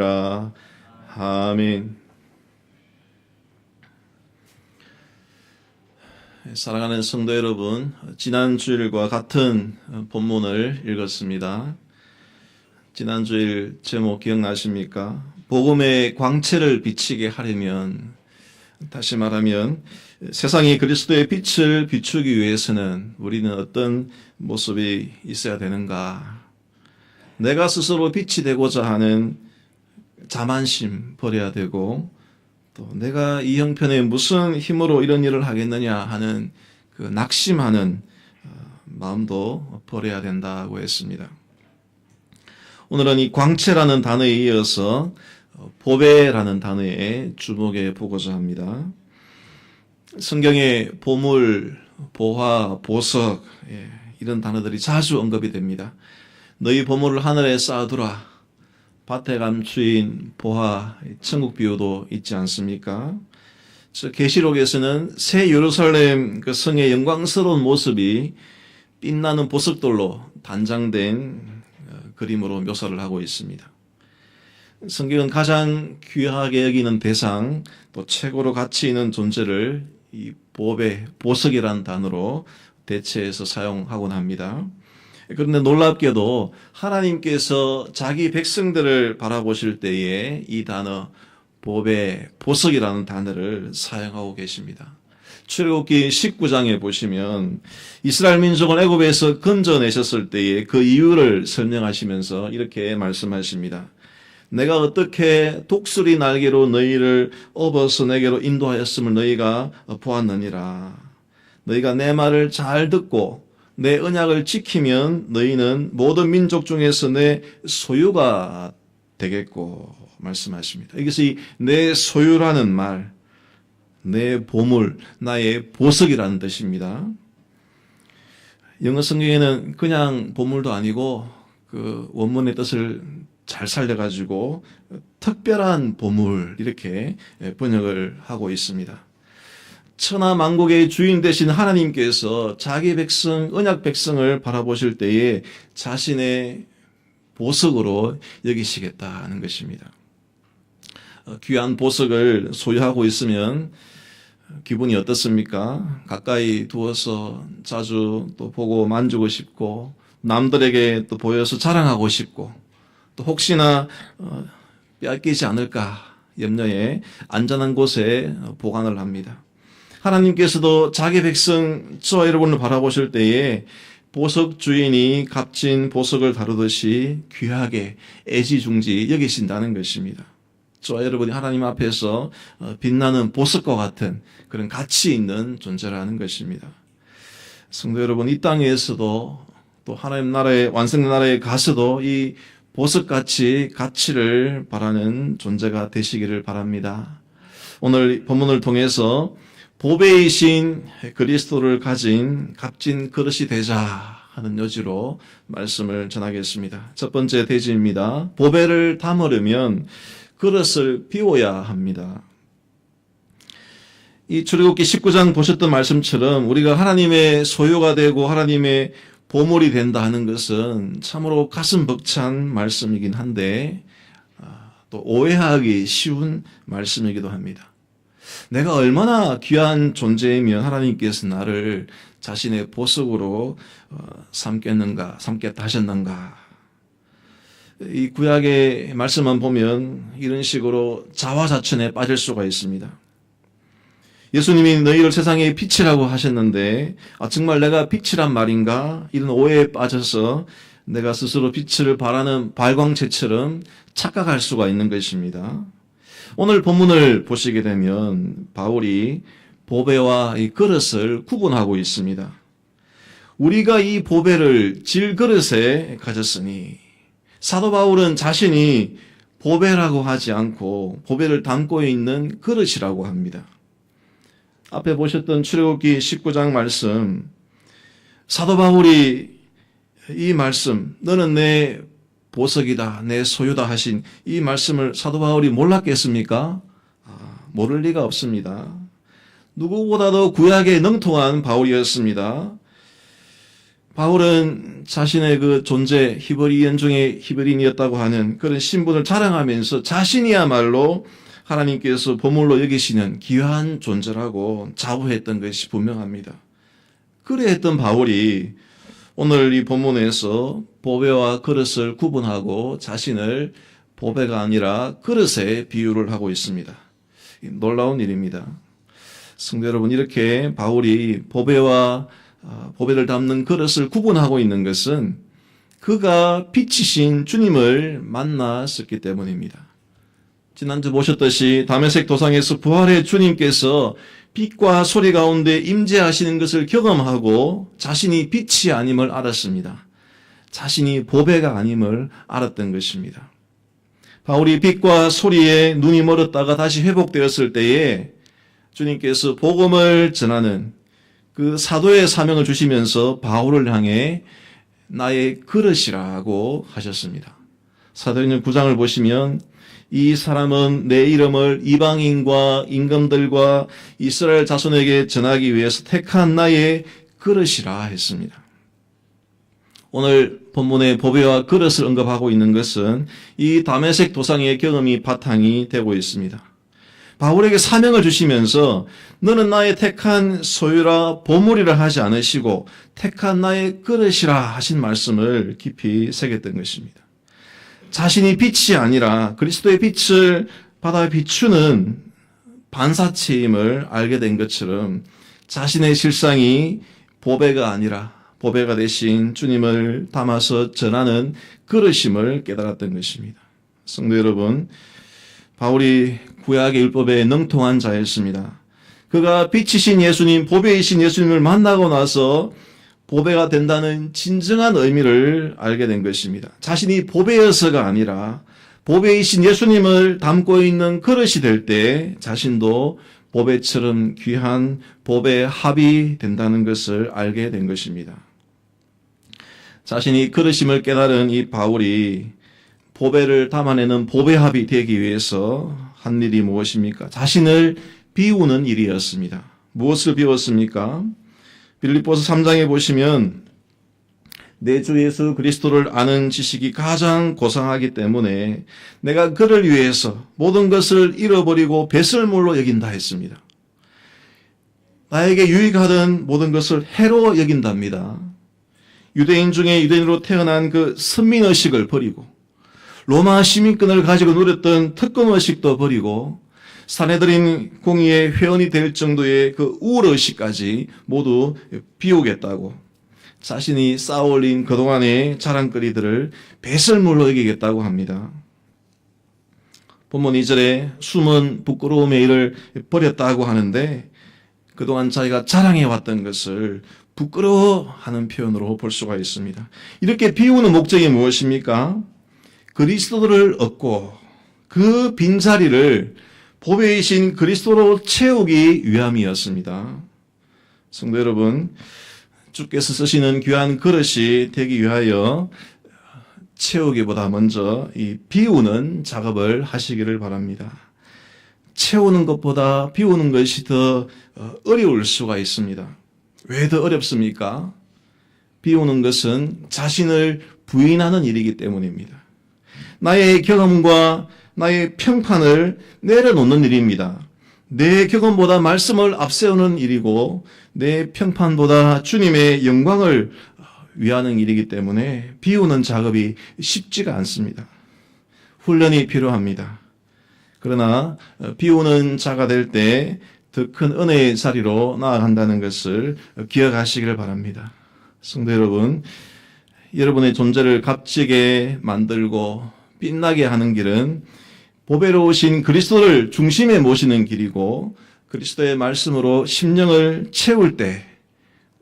아멘. 사랑하는 성도 여러분, 지난 주일과 같은 본문을 읽었습니다. 지난 주일 제목 기억나십니까? 복음의 광채를 비치게 하려면, 다시 말하면 세상이 그리스도의 빛을 비추기 위해서는 우리는 어떤 모습이 있어야 되는가? 내가 스스로 빛이 되고자 하는 자만심 버려야 되고, 또 내가 이 형편에 무슨 힘으로 이런 일을 하겠느냐 하는 그 낙심하는 마음도 버려야 된다고 했습니다. 오늘은 이 광채라는 단어에 이어서 보배라는 단어에 주목해 보고자 합니다. 성경에 보물, 보화, 보석 이런 단어들이 자주 언급이 됩니다. 너희 보물을 하늘에 쌓아두라. 밭에 감추인 보화, 천국 비유도 있지 않습니까? 계시록에서는 새 예루살렘 그 성의 영광스러운 모습이 빛나는 보석돌로 단장된 그림으로 묘사를 하고 있습니다. 성경은 가장 귀하게 여기는 대상, 또 최고로 가치 있는 존재를 이 보배, 보석이라는 단어로 대체해서 사용하곤 합니다. 그런데 놀랍게도 하나님께서 자기 백성들을 바라보실 때에 이 단어 보배, 보석이라는 단어를 사용하고 계십니다. 출애굽기 19장에 보시면 이스라엘 민족을 애굽에서 건져내셨을 때에 그 이유를 설명하시면서 이렇게 말씀하십니다. 내가 어떻게 독수리 날개로 너희를 업어서 내게로 인도하였음을 너희가 보았느니라. 너희가 내 말을 잘 듣고 내 언약을 지키면 너희는 모든 민족 중에서 내 소유가 되겠고 말씀하십니다. 여기서 이 내 소유라는 말, 내 보물, 나의 보석이라는 뜻입니다. 영어 성경에는 그냥 보물도 아니고 그 원문의 뜻을 잘 살려가지고 특별한 보물 이렇게 번역을 하고 있습니다. 천하 만국의 주인 되신 하나님께서 자기 백성, 언약 백성을 바라보실 때에 자신의 보석으로 여기시겠다는 것입니다. 귀한 보석을 소유하고 있으면 기분이 어떻습니까? 가까이 두어서 자주 또 보고 만지고 싶고, 남들에게 또 보여서 자랑하고 싶고, 또 혹시나 빼앗기지 않을까 염려에 안전한 곳에 보관을 합니다. 하나님께서도 자기 백성 저와 여러분을 바라보실 때에 보석 주인이 값진 보석을 다루듯이 귀하게 애지중지 여기신다는 것입니다. 저와 여러분이 하나님 앞에서 빛나는 보석과 같은 그런 가치 있는 존재라는 것입니다. 성도 여러분, 이 땅에서도 또 하나님 나라의 완성된 나라에 가서도 이 보석같이 가치를 바라는 존재가 되시기를 바랍니다. 오늘 본문을 통해서 보배이신 그리스도를 가진 값진 그릇이 되자 하는 여지로 말씀을 전하겠습니다. 첫 번째 대지입니다. 보배를 담으려면 그릇을 비워야 합니다. 이 출애굽기 19장 보셨던 말씀처럼 우리가 하나님의 소유가 되고 하나님의 보물이 된다 하는 것은 참으로 가슴 벅찬 말씀이긴 한데 또 오해하기 쉬운 말씀이기도 합니다. 내가 얼마나 귀한 존재이면 하나님께서 나를 자신의 보석으로 삼겠다 하셨는가. 이 구약의 말씀만 보면 이런 식으로 자화자찬에 빠질 수가 있습니다. 예수님이 너희를 세상의 빛이라고 하셨는데 정말 내가 빛이란 말인가? 이런 오해에 빠져서 내가 스스로 빛을 발하는 발광체처럼 착각할 수가 있는 것입니다. 오늘 본문을 보시게 되면 바울이 보배와 이 그릇을 구분하고 있습니다. 우리가 이 보배를 질그릇에 가졌으니, 사도 바울은 자신이 보배라고 하지 않고 보배를 담고 있는 그릇이라고 합니다. 앞에 보셨던 출애굽기 19장 말씀, 사도 바울이 이 말씀, 너는 내 보석이다, 내 소유다 하신 이 말씀을 사도 바울이 몰랐겠습니까? 모를 리가 없습니다. 누구보다도 구약에 능통한 바울이었습니다. 바울은 자신의 그 존재, 히브리인 중에 히브리인이었다고 하는 그런 신분을 자랑하면서 자신이야말로 하나님께서 보물로 여기시는 귀한 존재라고 자부했던 것이 분명합니다. 그래 했던 바울이 오늘 이 본문에서 보배와 그릇을 구분하고 자신을 보배가 아니라 그릇에 비유를 하고 있습니다. 놀라운 일입니다. 성도 여러분, 이렇게 바울이 보배를 담는 그릇을 구분하고 있는 것은 그가 빛이신 주님을 만났었기 때문입니다. 지난주 보셨듯이 다메섹 도상에서 부활의 주님께서 빛과 소리 가운데 임재하시는 것을 경험하고 자신이 빛이 아님을 알았습니다. 자신이 보배가 아님을 알았던 것입니다. 바울이 빛과 소리에 눈이 멀었다가 다시 회복되었을 때에 주님께서 복음을 전하는 그 사도의 사명을 주시면서 바울을 향해 나의 그릇이라고 하셨습니다. 사도행전 9장을 보시면 이 사람은 내 이름을 이방인과 임금들과 이스라엘 자손에게 전하기 위해서 택한 나의 그릇이라 했습니다. 오늘 본문의 보배와 그릇을 언급하고 있는 것은 이 다메섹 도상의 경험이 바탕이 되고 있습니다. 바울에게 사명을 주시면서 너는 나의 택한 소유라 보물이라 하지 않으시고 택한 나의 그릇이라 하신 말씀을 깊이 새겼던 것입니다. 자신이 빛이 아니라 그리스도의 빛을 받아 비추는 반사체임을 알게 된 것처럼 자신의 실상이 보배가 아니라 보배가 되신 주님을 담아서 전하는 그릇임을 깨달았던 것입니다. 성도 여러분, 바울이 구약의 율법에 능통한 자였습니다. 그가 빛이신 예수님, 보배이신 예수님을 만나고 나서 보배가 된다는 진정한 의미를 알게 된 것입니다. 자신이 보배여서가 아니라 보배이신 예수님을 담고 있는 그릇이 될 때 자신도 보배처럼 귀한 보배의 합이 된다는 것을 알게 된 것입니다. 자신이 그릇임을 깨달은 이 바울이 보배를 담아내는 보배합이 되기 위해서 한 일이 무엇입니까? 자신을 비우는 일이었습니다. 무엇을 비웠습니까? 빌립보서 3장에 보시면 내 주 예수 그리스도를 아는 지식이 가장 고상하기 때문에 내가 그를 위해서 모든 것을 잃어버리고 배설물로 여긴다 했습니다. 나에게 유익하던 모든 것을 해로 여긴답니다. 유대인 중에 유대인으로 태어난 그 선민의식을 버리고 로마 시민권을 가지고 누렸던 특권의식도 버리고 사내들인 공의의 회원이 될 정도의 그 우월의식까지 모두 비우겠다고 자신이 쌓아올린 그동안의 자랑거리들을 배설물로 여기겠다고 합니다. 본문 2절에 숨은 부끄러움의 일을 버렸다고 하는데 그동안 자기가 자랑해왔던 것을 부끄러워하는 표현으로 볼 수가 있습니다. 이렇게 비우는 목적이 무엇입니까? 그리스도를 얻고 그 빈자리를 보배이신 그리스도로 채우기 위함이었습니다. 성도 여러분, 주께서 쓰시는 귀한 그릇이 되기 위하여 채우기보다 먼저 이 비우는 작업을 하시기를 바랍니다. 채우는 것보다 비우는 것이 더 어려울 수가 있습니다. 왜 더 어렵습니까? 비우는 것은 자신을 부인하는 일이기 때문입니다. 나의 경험과 나의 평판을 내려놓는 일입니다. 내 경험보다 말씀을 앞세우는 일이고 내 평판보다 주님의 영광을 위하는 일이기 때문에 비우는 작업이 쉽지가 않습니다. 훈련이 필요합니다. 그러나 비우는 자가 될 때 더 큰 은혜의 자리로 나아간다는 것을 기억하시기를 바랍니다. 성도 여러분, 여러분의 존재를 값지게 만들고 빛나게 하는 길은 보배로우신 그리스도를 중심에 모시는 길이고 그리스도의 말씀으로 심령을 채울 때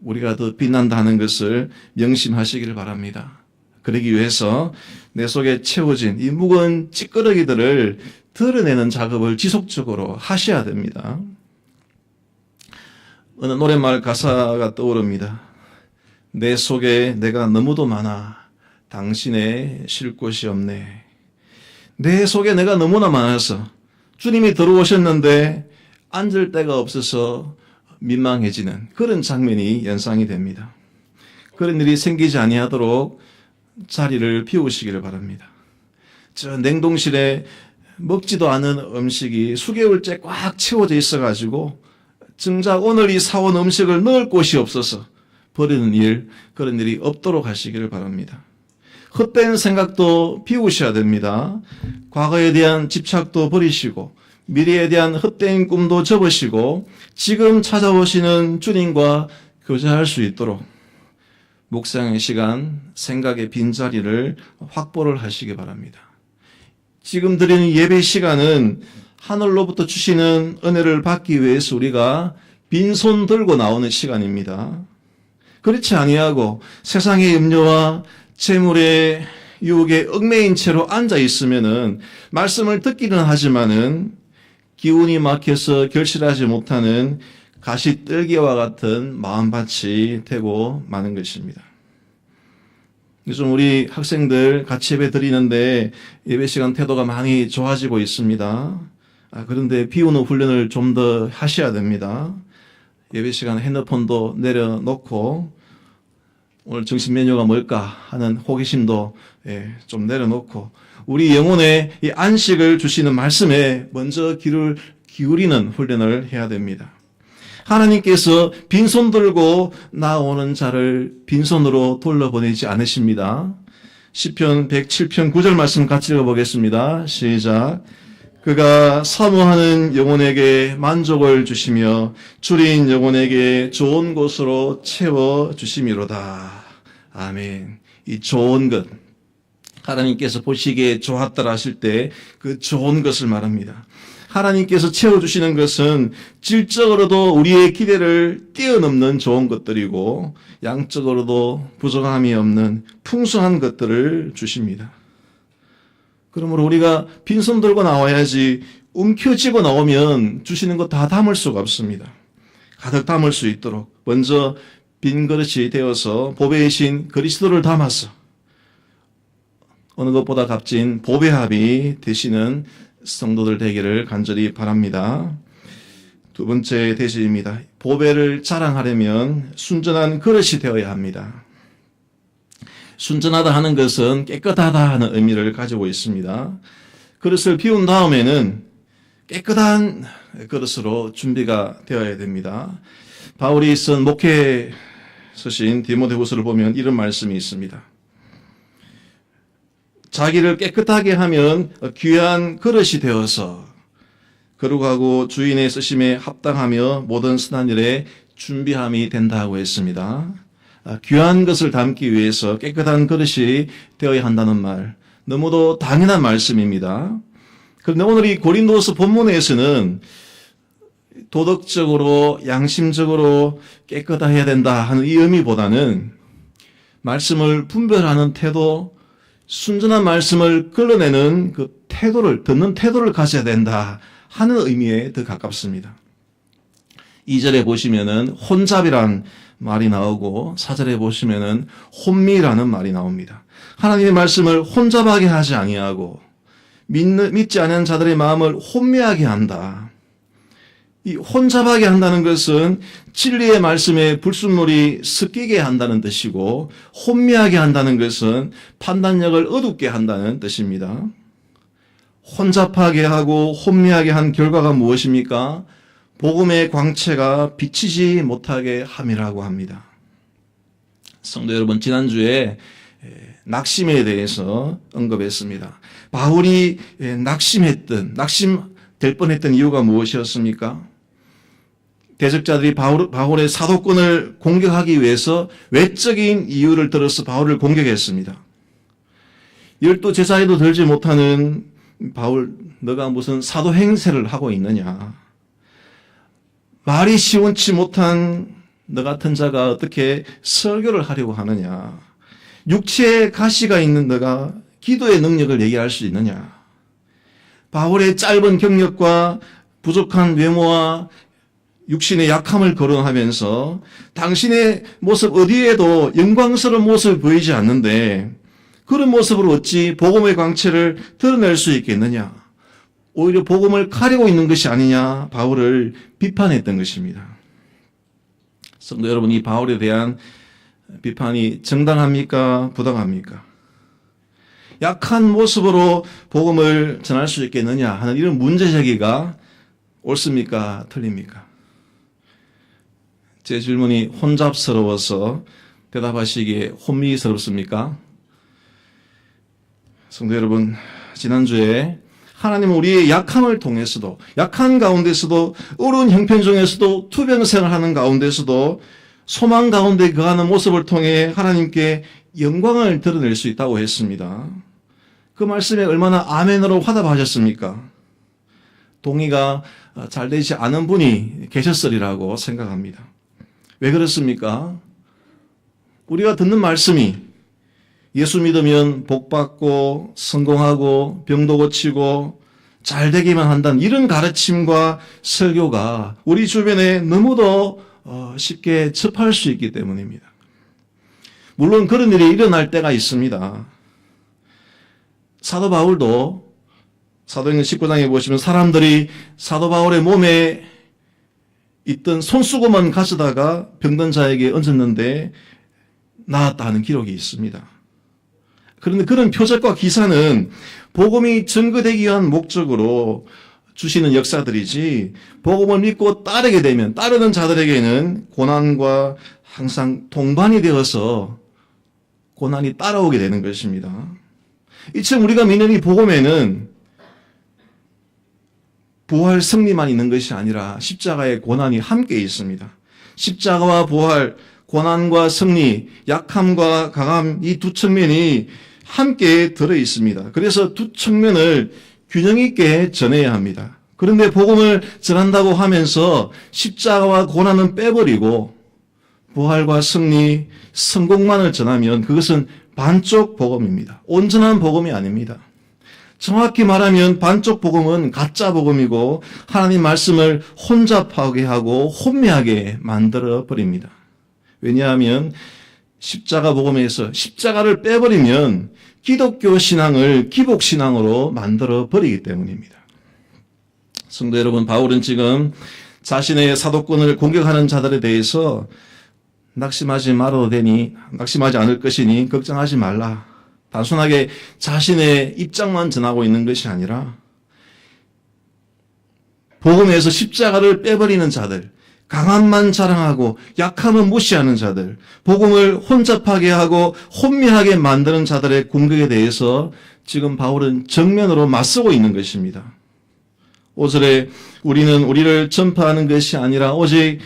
우리가 더 빛난다는 것을 명심하시기를 바랍니다. 그러기 위해서 내 속에 채워진 이 무거운 찌끄러기들을 드러내는 작업을 지속적으로 하셔야 됩니다. 어느 노랫말 가사가 떠오릅니다. 내 속에 내가 너무도 많아 당신의 쉴 곳이 없네. 내 속에 내가 너무나 많아서 주님이 들어오셨는데 앉을 데가 없어서 민망해지는 그런 장면이 연상이 됩니다. 그런 일이 생기지 아니하도록 자리를 비우시기를 바랍니다. 저 냉동실에 먹지도 않은 음식이 수개월째 꽉 채워져 있어가지고 정작 오늘 이 사온 음식을 넣을 곳이 없어서 버리는 일, 그런 일이 없도록 하시기를 바랍니다. 헛된 생각도 비우셔야 됩니다. 과거에 대한 집착도 버리시고 미래에 대한 헛된 꿈도 접으시고 지금 찾아오시는 주님과 교제할 수 있도록 묵상의 시간, 생각의 빈자리를 확보를 하시기 바랍니다. 지금 드리는 예배 시간은 하늘로부터 주시는 은혜를 받기 위해서 우리가 빈손 들고 나오는 시간입니다. 그렇지 아니하고 세상의 염려와 재물의 유혹에 얽매인 채로 앉아 있으면은 말씀을 듣기는 하지만은 기운이 막혀서 결실하지 못하는 가시떨기와 같은 마음밭이 되고 마는 것입니다. 요즘 우리 학생들 같이 예배 드리는데 예배 시간 태도가 많이 좋아지고 있습니다. 그런데 비우는 훈련을 좀 더 하셔야 됩니다. 예배 시간 핸드폰도 내려놓고 오늘 점심 메뉴가 뭘까 하는 호기심도 좀 내려놓고 우리 영혼에 이 안식을 주시는 말씀에 먼저 귀를 기울이는 훈련을 해야 됩니다. 하나님께서 빈손 들고 나오는 자를 빈손으로 돌려보내지 않으십니다. 시편 107편 9절 말씀 같이 읽어보겠습니다. 시작. 그가 사모하는 영혼에게 만족을 주시며 줄인 영혼에게 좋은 곳으로 채워주심이로다. 아멘. 이 좋은 것, 하나님께서 보시기에 좋았더라 하실 때 그 좋은 것을 말합니다. 하나님께서 채워주시는 것은 질적으로도 우리의 기대를 뛰어넘는 좋은 것들이고 양적으로도 부족함이 없는 풍성한 것들을 주십니다. 그러므로 우리가 빈손 들고 나와야지 움켜쥐고 나오면 주시는 거 다 담을 수가 없습니다. 가득 담을 수 있도록 먼저 빈 그릇이 되어서 보배이신 그리스도를 담아서 어느 것보다 값진 보배합이 되시는 성도들 되기를 간절히 바랍니다. 두 번째 대시입니다. 보배를 자랑하려면 순전한 그릇이 되어야 합니다. 순전하다 하는 것은 깨끗하다 하는 의미를 가지고 있습니다. 그릇을 비운 다음에는 깨끗한 그릇으로 준비가 되어야 됩니다. 바울이 쓴 목회 서신 디모데후서를 보면 이런 말씀이 있습니다. 자기를 깨끗하게 하면 귀한 그릇이 되어서 거룩하고 주인의 쓰심에 합당하며 모든 선한 일에 준비함이 된다고 했습니다. 귀한 것을 담기 위해서 깨끗한 그릇이 되어야 한다는 말, 너무도 당연한 말씀입니다. 그런데 오늘 이 고린도서 본문에서는 도덕적으로 양심적으로 깨끗해야 된다 하는 이 의미보다는 말씀을 분별하는 태도, 순전한 말씀을 끌어내는 그 태도를, 듣는 태도를 가져야 된다 하는 의미에 더 가깝습니다. 2절에 보시면은 혼잡이란 말이 나오고 4절에 보시면은 혼미라는 말이 나옵니다. 하나님의 말씀을 혼잡하게 하지 아니하고 믿지 않는 자들의 마음을 혼미하게 한다. 이 혼잡하게 한다는 것은 진리의 말씀에 불순물이 섞이게 한다는 뜻이고 혼미하게 한다는 것은 판단력을 어둡게 한다는 뜻입니다. 혼잡하게 하고 혼미하게 한 결과가 무엇입니까? 복음의 광채가 비치지 못하게 함이라고 합니다. 성도 여러분, 지난주에 낙심에 대해서 언급했습니다. 바울이 낙심될 뻔했던 이유가 무엇이었습니까? 대적자들이 바울의 사도권을 공격하기 위해서 외적인 이유를 들어서 바울을 공격했습니다. 12제자에도 들지 못하는 바울, 너가 무슨 사도 행세를 하고 있느냐? 말이 시원치 못한 너 같은 자가 어떻게 설교를 하려고 하느냐? 육체에 가시가 있는 너가 기도의 능력을 얘기할 수 있느냐? 바울의 짧은 경력과 부족한 외모와 육신의 약함을 거론하면서 당신의 모습 어디에도 영광스러운 모습을 보이지 않는데 그런 모습으로 어찌 복음의 광채를 드러낼 수 있겠느냐? 오히려 복음을 가리고 있는 것이 아니냐? 바울을 비판했던 것입니다. 성도 여러분, 이 바울에 대한 비판이 정당합니까? 부당합니까? 약한 모습으로 복음을 전할 수 있겠느냐 하는 이런 문제 제기가 옳습니까? 틀립니까? 제 질문이 혼잡스러워서 대답하시기에 혼미스럽습니까? 성도 여러분, 지난주에 하나님은 우리의 약함을 통해서도, 약한 가운데서도, 어려운 형편 중에서도, 투병생을 하는 가운데서도 소망 가운데 거하는 모습을 통해 하나님께 영광을 드러낼 수 있다고 했습니다. 그 말씀에 얼마나 아멘으로 화답하셨습니까? 동의가 잘 되지 않은 분이 계셨으리라고 생각합니다. 왜 그렇습니까? 우리가 듣는 말씀이 예수 믿으면 복받고 성공하고 병도 고치고 잘 되기만 한다는 이런 가르침과 설교가 우리 주변에 너무도 쉽게 접할 수 있기 때문입니다. 물론 그런 일이 일어날 때가 있습니다. 사도 바울도 사도행전 19장에 보시면 사람들이 사도 바울의 몸에 있던 손수건만 가져다가 병든 자에게 얹었는데 나았다 하는 기록이 있습니다. 그런데 그런 표적과 기사는 복음이 증거되기 위한 목적으로 주시는 역사들이지, 복음을 믿고 따르게 되면 따르는 자들에게는 고난과 항상 동반이 되어서 고난이 따라오게 되는 것입니다. 이처럼 우리가 믿는 이 복음에는 부활 승리만 있는 것이 아니라 십자가의 고난이 함께 있습니다. 십자가와 부활, 고난과 승리, 약함과 강함, 이 두 측면이 함께 들어 있습니다. 그래서 두 측면을 균형 있게 전해야 합니다. 그런데 복음을 전한다고 하면서 십자가와 고난은 빼버리고 부활과 승리, 성공만을 전하면 그것은 반쪽 복음입니다. 온전한 복음이 아닙니다. 정확히 말하면 반쪽 복음은 가짜 복음이고 하나님 말씀을 혼잡하게 하고 혼미하게 만들어 버립니다. 왜냐하면 십자가 복음에서 십자가를 빼버리면 기독교 신앙을 기복 신앙으로 만들어 버리기 때문입니다. 성도 여러분, 바울은 지금 자신의 사도권을 공격하는 자들에 대해서 낙심하지 말아도 되니, 낙심하지 않을 것이니 걱정하지 말라. 단순하게 자신의 입장만 전하고 있는 것이 아니라 복음에서 십자가를 빼버리는 자들, 강함만 자랑하고 약함은 무시하는 자들, 복음을 혼잡하게 하고 혼미하게 만드는 자들의 공격에 대해서 지금 바울은 정면으로 맞서고 있는 것입니다. 5절에 우리는 우리를 전파하는 것이 아니라 오직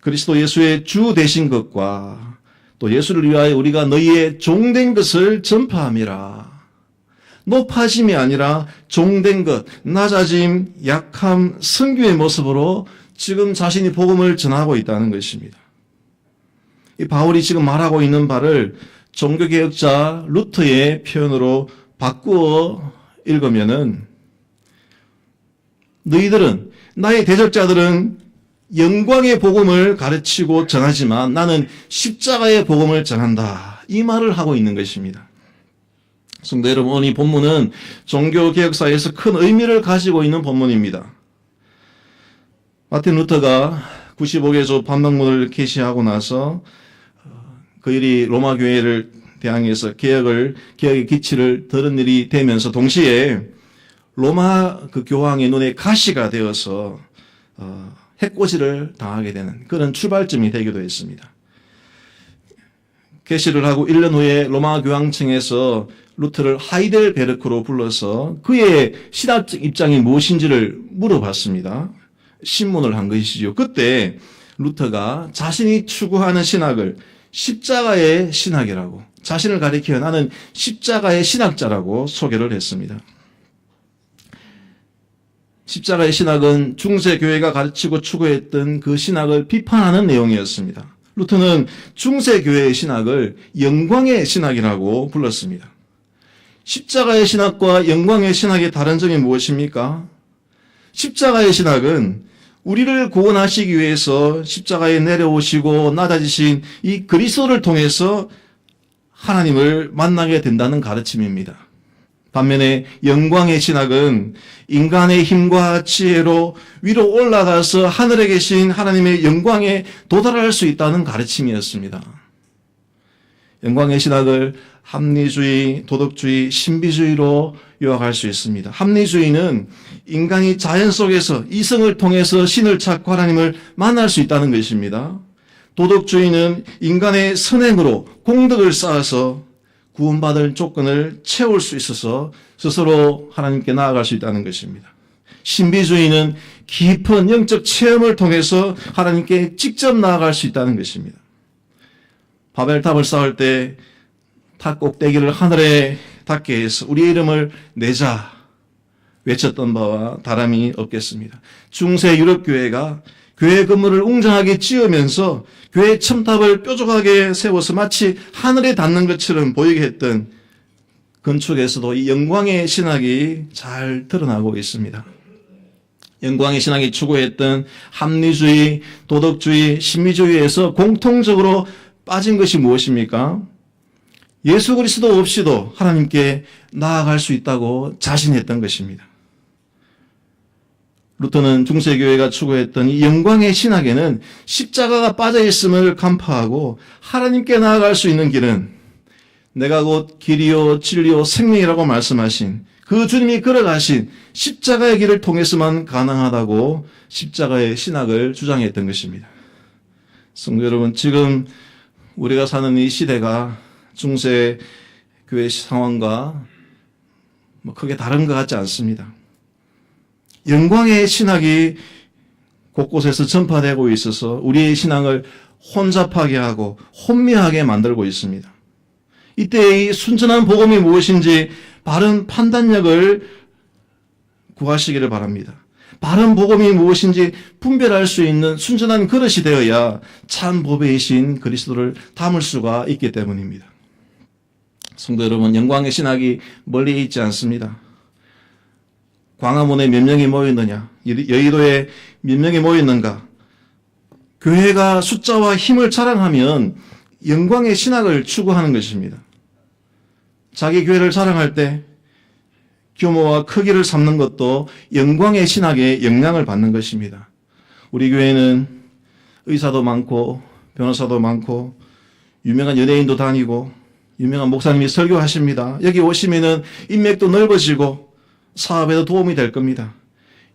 그리스도 예수의 주 되신 것과 또 예수를 위하여 우리가 너희의 종된 것을 전파함이라. 높아짐이 아니라 종된 것, 낮아짐, 약함, 성규의 모습으로 지금 자신이 복음을 전하고 있다는 것입니다. 이 바울이 지금 말하고 있는 바를 종교개혁자 루터의 표현으로 바꾸어 읽으면은 너희들은, 나의 대적자들은 영광의 복음을 가르치고 전하지만 나는 십자가의 복음을 전한다. 이 말을 하고 있는 것입니다. 성도 여러분, 오늘 이 본문은 종교개혁사에서 큰 의미를 가지고 있는 본문입니다. 마틴 루터가 95개조 반박문을 게시하고 나서 그 일이 로마 교회를 대항해서 개혁의 기치를 들은 일이 되면서 동시에 로마 그 교황의 눈에 가시가 되어서 해코지를 당하게 되는 그런 출발점이 되기도 했습니다. 게시를 하고 1년 후에 로마 교황청에서 루터를 하이델베르크로 불러서 그의 신학적 입장이 무엇인지를 물어봤습니다. 신문을 한 것이죠. 그때 루터가 자신이 추구하는 신학을 십자가의 신학이라고, 자신을 가리켜 나는 십자가의 신학자라고 소개를 했습니다. 십자가의 신학은 중세교회가 가르치고 추구했던 그 신학을 비판하는 내용이었습니다. 루터는 중세교회의 신학을 영광의 신학이라고 불렀습니다. 십자가의 신학과 영광의 신학의 다른 점이 무엇입니까? 십자가의 신학은 우리를 구원하시기 위해서 십자가에 내려오시고 낮아지신 이 그리스도를 통해서 하나님을 만나게 된다는 가르침입니다. 반면에 영광의 신학은 인간의 힘과 지혜로 위로 올라가서 하늘에 계신 하나님의 영광에 도달할 수 있다는 가르침이었습니다. 영광의 신학을 합리주의, 도덕주의, 신비주의로 요약할 수 있습니다. 합리주의는 인간이 자연 속에서 이성을 통해서 신을 찾고 하나님을 만날 수 있다는 것입니다. 도덕주의는 인간의 선행으로 공덕을 쌓아서 구원받을 조건을 채울 수 있어서 스스로 하나님께 나아갈 수 있다는 것입니다. 신비주의는 깊은 영적 체험을 통해서 하나님께 직접 나아갈 수 있다는 것입니다. 바벨탑을 쌓을 때 탑 꼭대기를 하늘에 닿게 해서 우리의 이름을 내자 외쳤던 바와 다름이 없겠습니다. 중세 유럽 교회가 교회 건물을 웅장하게 지으면서 교회 첨탑을 뾰족하게 세워서 마치 하늘에 닿는 것처럼 보이게 했던 건축에서도 이 영광의 신학이 잘 드러나고 있습니다. 영광의 신학이 추구했던 합리주의, 도덕주의, 신비주의에서 공통적으로 빠진 것이 무엇입니까? 예수 그리스도 없이도 하나님께 나아갈 수 있다고 자신했던 것입니다. 루터는 중세교회가 추구했던 이 영광의 신학에는 십자가가 빠져있음을 간파하고 하나님께 나아갈 수 있는 길은 내가 곧 길이요 진리요 생명이라고 말씀하신 그 주님이 걸어가신 십자가의 길을 통해서만 가능하다고 십자가의 신학을 주장했던 것입니다. 성도 여러분, 지금 우리가 사는 이 시대가 중세 교회 상황과 크게 다른 것 같지 않습니다. 영광의 신학이 곳곳에서 전파되고 있어서 우리의 신앙을 혼잡하게 하고 혼미하게 만들고 있습니다. 이때 이 순전한 복음이 무엇인지 바른 판단력을 구하시기를 바랍니다. 바른 복음이 무엇인지 분별할 수 있는 순전한 그릇이 되어야 참 보배이신 그리스도를 담을 수가 있기 때문입니다. 성도 여러분, 영광의 신학이 멀리 있지 않습니다. 광화문에 몇 명이 모였느냐? 여의도에 몇 명이 모였는가? 교회가 숫자와 힘을 자랑하면 영광의 신학을 추구하는 것입니다. 자기 교회를 자랑할 때 규모와 크기를 삼는 것도 영광의 신학의 영향을 받는 것입니다. 우리 교회는 의사도 많고 변호사도 많고 유명한 연예인도 다니고 유명한 목사님이 설교하십니다. 여기 오시면은 인맥도 넓어지고 사업에도 도움이 될 겁니다.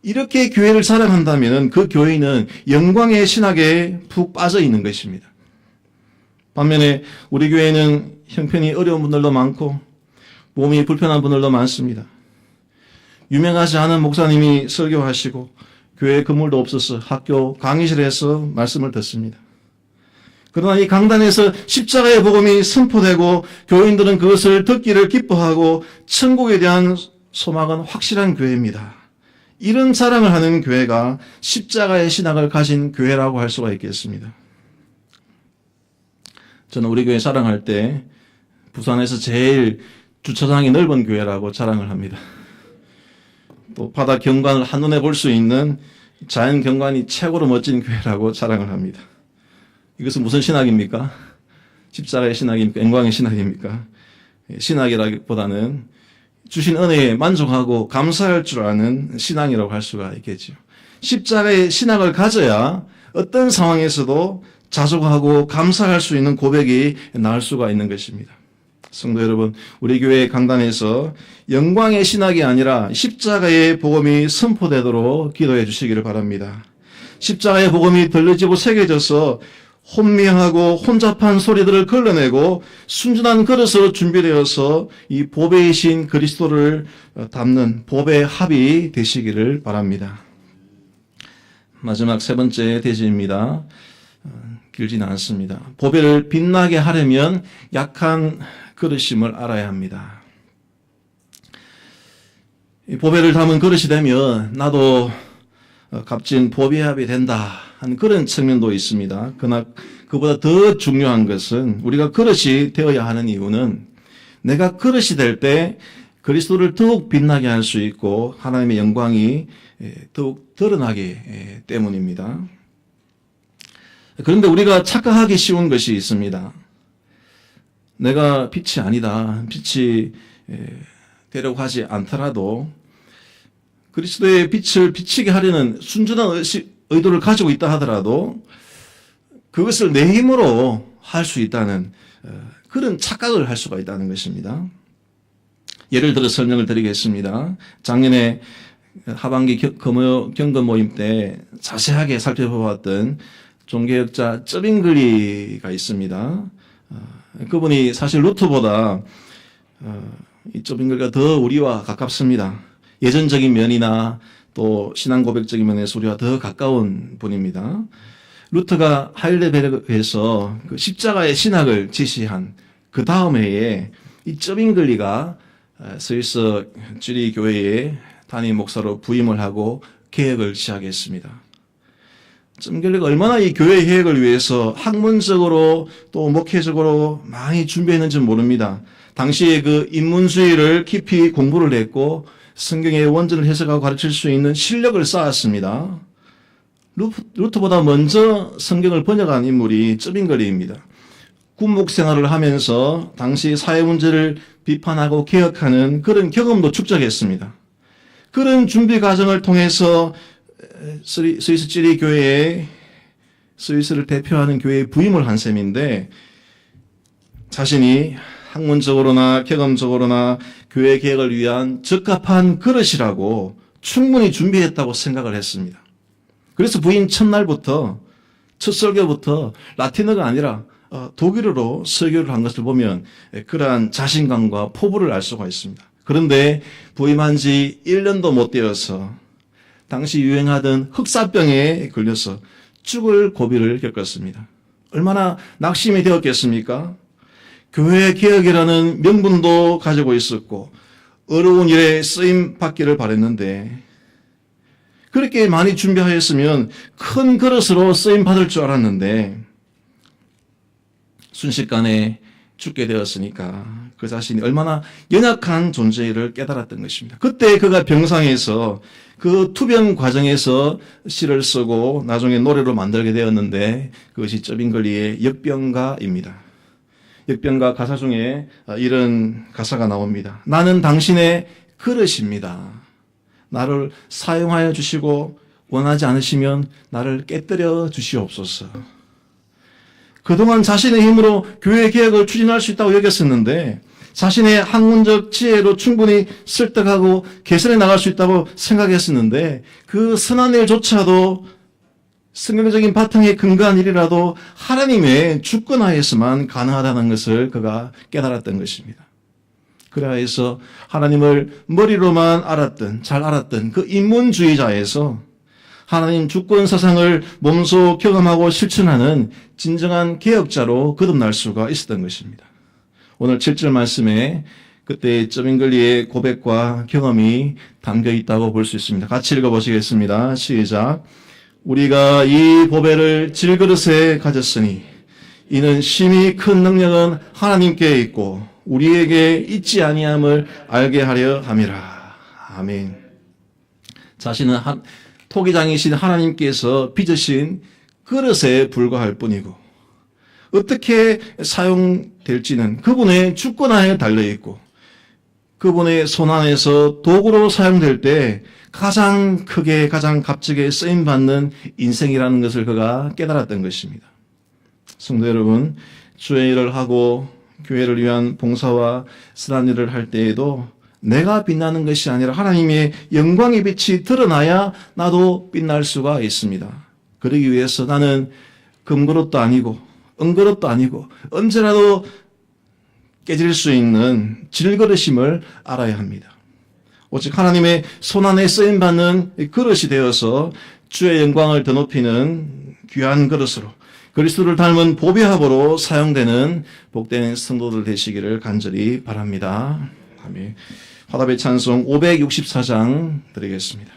이렇게 교회를 자랑한다면 그 교회는 영광의 신학에 푹 빠져 있는 것입니다. 반면에 우리 교회는 형편이 어려운 분들도 많고 몸이 불편한 분들도 많습니다. 유명하지 않은 목사님이 설교하시고 교회 건물도 없어서 학교 강의실에서 말씀을 듣습니다. 그러나 이 강단에서 십자가의 복음이 선포되고 교인들은 그것을 듣기를 기뻐하고 천국에 대한 소망은 확실한 교회입니다. 이런 자랑을 하는 교회가 십자가의 신학을 가진 교회라고 할 수가 있겠습니다. 저는 우리 교회 자랑할 때 부산에서 제일 주차장이 넓은 교회라고 자랑을 합니다. 또 바다 경관을 한눈에 볼 수 있는 자연 경관이 최고로 멋진 교회라고 자랑을 합니다. 이것은 무슨 신학입니까? 십자가의 신학입니까? 영광의 신학입니까? 신학이라기보다는 주신 은혜에 만족하고 감사할 줄 아는 신앙이라고 할 수가 있겠죠. 십자가의 신학을 가져야 어떤 상황에서도 자족하고 감사할 수 있는 고백이 나올 수가 있는 것입니다. 성도 여러분, 우리 교회 강단에서 영광의 신학이 아니라 십자가의 복음이 선포되도록 기도해 주시기를 바랍니다. 십자가의 복음이 들려지고 새겨져서 혼미하고 혼잡한 소리들을 걸러내고 순전한 그릇으로 준비되어서 이 보배이신 그리스도를 담는 보배 합이 되시기를 바랍니다. 마지막 세 번째 대지입니다. 길지는 않습니다. 보배를 빛나게 하려면 약한 그릇임을 알아야 합니다. 이 보배를 담은 그릇이 되면 나도 값진 보배합이 된다 하는 그런 측면도 있습니다. 그러나 그보다 더 중요한 것은 우리가 그릇이 되어야 하는 이유는 내가 그릇이 될 때 그리스도를 더욱 빛나게 할 수 있고 하나님의 영광이 더욱 드러나기 때문입니다. 그런데 우리가 착각하기 쉬운 것이 있습니다. 내가 빛이 아니다. 빛이 되려고 하지 않더라도 그리스도의 빛을 비치게 하려는 순전한 의도를 가지고 있다 하더라도 그것을 내 힘으로 할 수 있다는 그런 착각을 할 수가 있다는 것입니다. 예를 들어 설명을 드리겠습니다. 작년에 하반기 경건 모임 때 자세하게 살펴보았던 종교학자 쩌빙글리가 있습니다. 그분이 사실 루터보다 이 쩌빙글리가 더 우리와 가깝습니다. 예전적인 면이나 또 신앙 고백적인 면에서 우리와 더 가까운 분입니다. 루터가 하일데베르크에서 그 십자가의 신학을 지시한 그 다음 해에 이 쩌빙글리가 스위스 쥐리 교회에 담임 목사로 부임을 하고 개혁을 시작했습니다. 쩌빙글리가 얼마나 이 교회 개혁을 위해서 학문적으로 또 목회적으로 많이 준비했는지 모릅니다. 당시에 그 인문주의를 깊이 공부를 했고 성경의 원전을 해석하고 가르칠 수 있는 실력을 쌓았습니다. 루터보다 먼저 성경을 번역한 인물이 쩌빙글리입니다. 군목 생활을 하면서 당시 사회 문제를 비판하고 개혁하는 그런 경험도 축적했습니다. 그런 준비 과정을 통해서 스위스 찌리 교회에 스위스를 대표하는 교회에 부임을 한 셈인데 자신이 학문적으로나 경험적으로나 교회 개혁을 위한 적합한 그릇이라고 충분히 준비했다고 생각을 했습니다. 그래서 부임 첫날부터 첫 설교부터 라틴어가 아니라 독일어로 설교를 한 것을 보면 그러한 자신감과 포부를 알 수가 있습니다. 그런데 부임한 지 1년도 못 되어서 당시 유행하던 흑사병에 걸려서 죽을 고비를 겪었습니다. 얼마나 낙심이 되었겠습니까? 교회 개혁이라는 명분도 가지고 있었고 어려운 일에 쓰임 받기를 바랬는데 그렇게 많이 준비하였으면 큰 그릇으로 쓰임 받을 줄 알았는데 순식간에 죽게 되었으니까 그 자신이 얼마나 연약한 존재를 깨달았던 것입니다. 그때 그가 병상에서 그 투병 과정에서 시를 쓰고 나중에 노래로 만들게 되었는데 그것이 쩌빙글리의 역병가입니다. 역병가 가사 중에 이런 가사가 나옵니다. 나는 당신의 그릇입니다. 나를 사용하여 주시고 원하지 않으시면 나를 깨뜨려 주시옵소서. 그동안 자신의 힘으로 교회 개혁을 추진할 수 있다고 여겼었는데 자신의 학문적 지혜로 충분히 설득하고 개선해 나갈 수 있다고 생각했었는데 그 선한 일조차도 성경적인 바탕에 근거한 일이라도 하나님의 주권하에서만 가능하다는 것을 그가 깨달았던 것입니다. 그래서 하나님을 머리로만 잘 알았던 그 인문주의자에서 하나님 주권 사상을 몸소 경험하고 실천하는 진정한 개혁자로 거듭날 수가 있었던 것입니다. 오늘 7절 말씀에 그때 쩌빙글리의 고백과 경험이 담겨 있다고 볼 수 있습니다. 같이 읽어보시겠습니다. 시작. 우리가 이 보배를 질그릇에 가졌으니 이는 심히 큰 능력은 하나님께 있고 우리에게 있지 아니함을 알게 하려 함이라. 아멘. 자신은 토기장이신 하나님께서 빚으신 그릇에 불과할 뿐이고 어떻게 사용될지는 그분의 주권하에 달려있고 그분의 손 안에서 도구로 사용될 때 가장 크게 가장 값지게 쓰임받는 인생이라는 것을 그가 깨달았던 것입니다. 성도 여러분, 주의 일을 하고 교회를 위한 봉사와 선한 일을 할 때에도 내가 빛나는 것이 아니라 하나님의 영광의 빛이 드러나야 나도 빛날 수가 있습니다. 그러기 위해서 나는 금그릇도 아니고 은그릇도 아니고 언제라도 깨질 수 있는 질그릇임을 알아야 합니다. 오직 하나님의 손안에 쓰임받는 그릇이 되어서 주의 영광을 더 높이는 귀한 그릇으로 그리스도를 닮은 보배합으로 사용되는 복된 성도들 되시기를 간절히 바랍니다. 아멘. 화답의 찬송 564장 드리겠습니다.